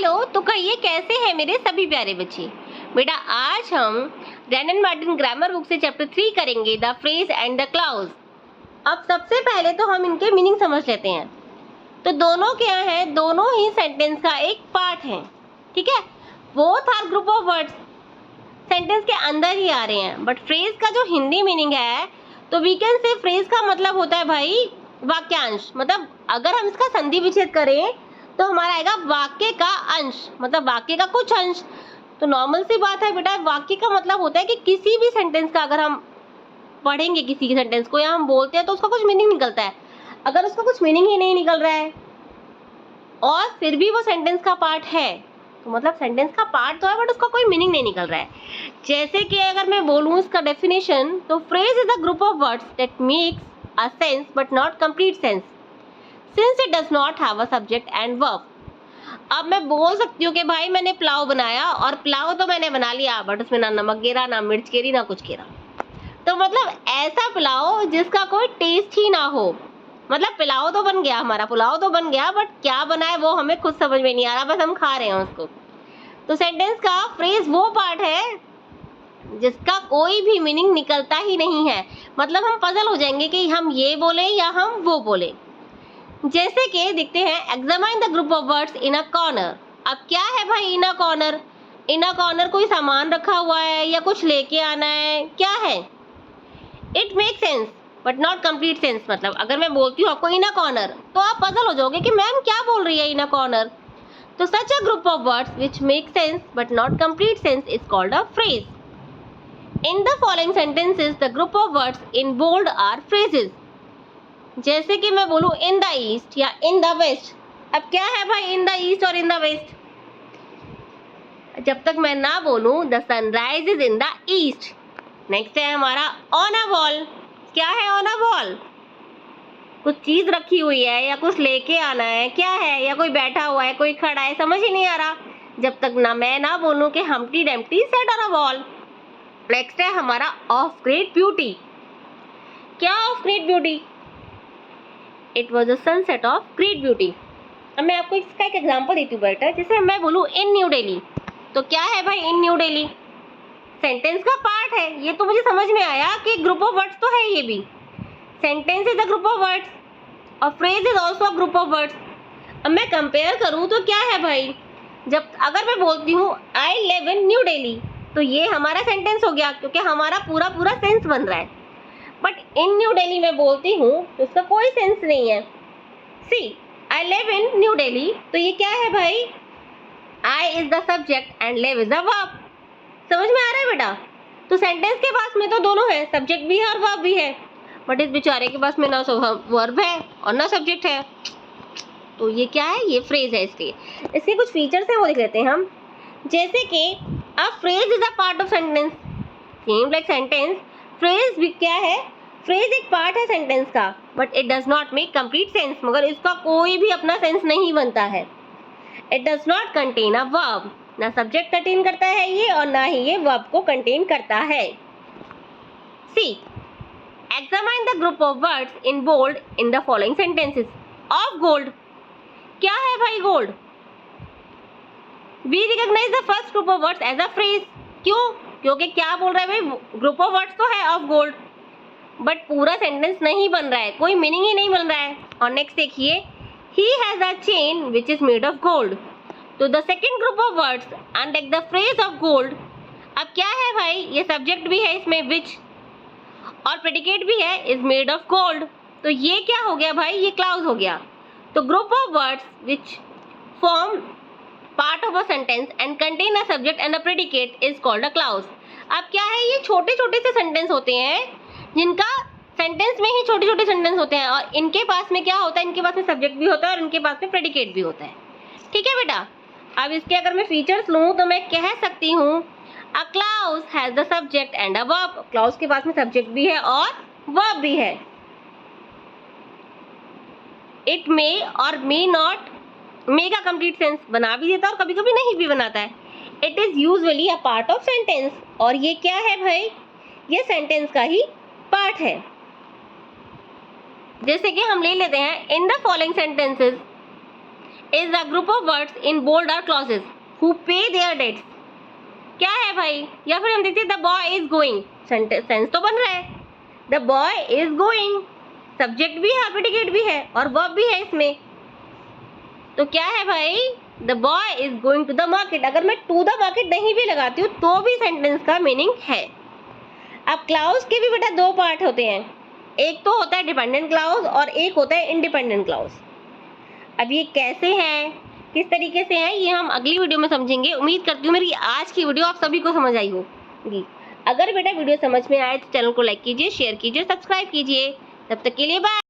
Hello, तो कहिए कैसे हैं मेरे सभी प्यारे बच्चे। बेटा आज हम Wren and Martin grammar book से चैप्टर 3 करेंगे, the phrase and the clause. अब सबसे पहले तो हम इनके मीनिंग समझ लेते हैं। तो दोनों क्या है, दोनों ही सेंटेंस का एक पार्ट है, ठीक है। Both are group of words, sentence के अंदर ही आ रहे हैं। बट फ्रेज का जो हिंदी मीनिंग है, तो वी कैन से फ्रेज का मतलब होता है भाई वाक्यांश। मतलब अगर हम इसका संधि विच्छेद करें तो हमारा आएगा वाक्य का अंश, मतलब वाक्य का कुछ अंश। तो नॉर्मल सी बात है बेटा, वाक्य का मतलब होता है कि किसी भी सेंटेंस का अगर हम पढ़ेंगे किसी के सेंटेंस को या हम बोलते हैं तो उसका कुछ मीनिंग निकलता है। अगर उसका कुछ मीनिंग ही नहीं निकल रहा है और फिर भी वो सेंटेंस का पार्ट है, तो मतलब सेंटेंस का पार्ट तो है बट उसका कोई मीनिंग नहीं निकल रहा है। जैसे कि अगर मैं बोलूँ इसका डेफिनेशन, तो phrase is a group of words that makes a sense but not complete sense since it does not have a subject and verb. अब मैं बोल सकती हूँ कि भाई मैंने पुलाव बनाया और पुलाव तो मैंने बना लिया बट उसमें ना नमक गिरा, ना मिर्च गिरी, ना कुछ गिरा। तो मतलब ऐसा पुलाव जिसका कोई टेस्ट ही ना हो। मतलब पुलाव तो बन गया, हमारा पुलाव तो बन गया, बट क्या बना है वो हमें खुद समझ में नहीं आ रहा, बस हम खा रहे हैं उसको। तो सेंटेंस का फ्रेज वो पार्ट है जिसका कोई भी मीनिंग निकलता ही नहीं है। मतलब हम पजल हो जाएंगे कि हम ये बोले या हम वो बोले। जैसे कि देखते हैं, examine the group of words in a corner. अब क्या है भाई इन a corner? In a corner कोई सामान रखा हुआ है या कुछ लेके आना है, क्या है? It make sense but not complete sense. मतलब अगर मैं बोलती हूँ आपको इन अ कॉर्नर, तो आप पजल हो जाओगे कि मैम क्या बोल रही है इन अ कॉर्नर। तो such a group of words which make sense but not complete sense is called a phrase. In the following sentences the group of words in bold are phrases. जैसे कि मैं बोलूं in the east या in the waste. अब क्या है भाई in the east और इन द वेस्ट? जब तक मैं ना बोलूं the sunrise is in the east. Next है हमारा ऑन अ वॉल। क्या है ऑन अ वॉल? कुछ चीज रखी हुई है या कुछ लेके आना है, क्या है? या कोई बैठा हुआ है, कोई खड़ा है, समझ ही नहीं आ रहा जब तक ना मैं ना बोलूं कि Humpty Dumpty sat on a wall. Next है हमारा ऑफ ग्रेट ब्यूटी। क्या of great beauty? It was a sunset of great beauty. अब मैं आपको इसका एक एग्जांपल देती हूँ बेटा। जैसे मैं बोलूँ इन न्यू दिल्ली, तो क्या है भाई इन न्यू दिल्ली? सेंटेंस का पार्ट है। ये तो मुझे समझ में आया कि ग्रुप ऑफ वर्ड्स तो है, ये भी sentence is a group of words और phrase is also a group of words. अब मैं कंपेयर करूँ तो क्या है भाई, जब अगर मैं बोलती हूँ आई लिव इन न्यू दिल्ली, तो ये हमारा सेंटेंस हो गया क्योंकि हमारा पूरा पूरा सेंस बन रहा है। बट इन न्यू दिल्ली में बोलती हूँ तो उसका कोई सेंस नहीं है। See I live in New Delhi, तो ये क्या है भाई, I is the subject and live is the verb. समझ में आ रहा है बेटा? तो सेंटेंस के पास में तो दोनों है, सब्जेक्ट भी है और वर्ब भी है, बट इस बेचारे के पास में ना वर्ब है और ना सब्जेक्ट है। तो ये क्या है, ये फ्रेज है। इसके कुछ फीचर्स हैं वो देख लेते हैं हम। जैसे कि a phrase is a part of sentence, same like sentence. Phrase भी क्या है, फ्रेज एक पार्ट है सेंटेंस का, but it does not make complete sense. मगर इसका कोई भी अपना सेंस नहीं बनता है। It does not contain a verb, ना सब्जेक्ट कंटेन करता है ये और ना ही ये वर्ब को कंटेन करता है। See examine the group of words in bold in the following sentences. Of gold, क्या है भाई gold? We recognize the first group of words as a phrase. क्यों? क्योंकि क्या बोल रहा है भाई, ग्रुप ऑफ वर्ड्स तो है ऑफ गोल्ड, बट पूरा सेंटेंस नहीं बन रहा है, कोई मीनिंग ही नहीं बन रहा है। और नेक्स्ट देखिए, he has a chain which is made of gold. तो the second group of words under the phrase of gold. अब क्या है भाई, ये सब्जेक्ट भी है इसमें विच, और प्रेडिकेट भी है इज मेड ऑफ गोल्ड। तो ये क्या हो गया भाई, ये क्लाउज हो गया। तो group of words which form part of a sentence and contain a subject and a predicate is called a clause. अब क्या है, ये छोटे छोटे से सेंटेंस होते हैं जिनका सेंटेंस में ही छोटे छोटे सेंटेंस होते हैं, और इनके पास में क्या होता है, इनके पास में सब्जेक्ट भी होता है और इनके पास में प्रेडिकेट भी होता है। ठीक है बेटा? अब इसके अगर मैं फीचर्स लूँ तो मैं कह सकती हूँ a clause has the subject and a verb. Clause के पास में सब्जेक्ट भी है और वर्ब भी है। इट मे और may not make a complete sense, बना भी देता है और कभी कभी नहीं भी बनाता है। It is usually a part of sentence, और ये क्या है भाई, ये सेंटेंस का ही पार्ट है। जैसे कि हम ले लेते हैं in the following sentences is the group of words in bold or clauses who pay their debts. क्या है भाई, या फिर हम देखते हैं the boy is going, sense तो बन रहा है, the boy is going, subject भी है, प्रेडिकेट भी है और वर्ब भी है इसमें। तो क्या है भाई, the boy is going to the market. अगर मैं टू द मार्केट नहीं भी लगाती हूँ तो भी सेंटेंस का मीनिंग है। अब क्लाउज के भी बेटा दो पार्ट होते हैं, एक तो होता है डिपेंडेंट क्लाउज और एक होता है इंडिपेंडेंट क्लाउज। अब ये कैसे हैं, किस तरीके से हैं, ये हम अगली वीडियो में समझेंगे। उम्मीद करती हूँ मेरी आज की वीडियो आप सभी को समझ आई होगी। अगर बेटा वीडियो समझ में आए तो चैनल को लाइक कीजिए, शेयर कीजिए, सब्सक्राइब कीजिए। तब तक के लिए बाय।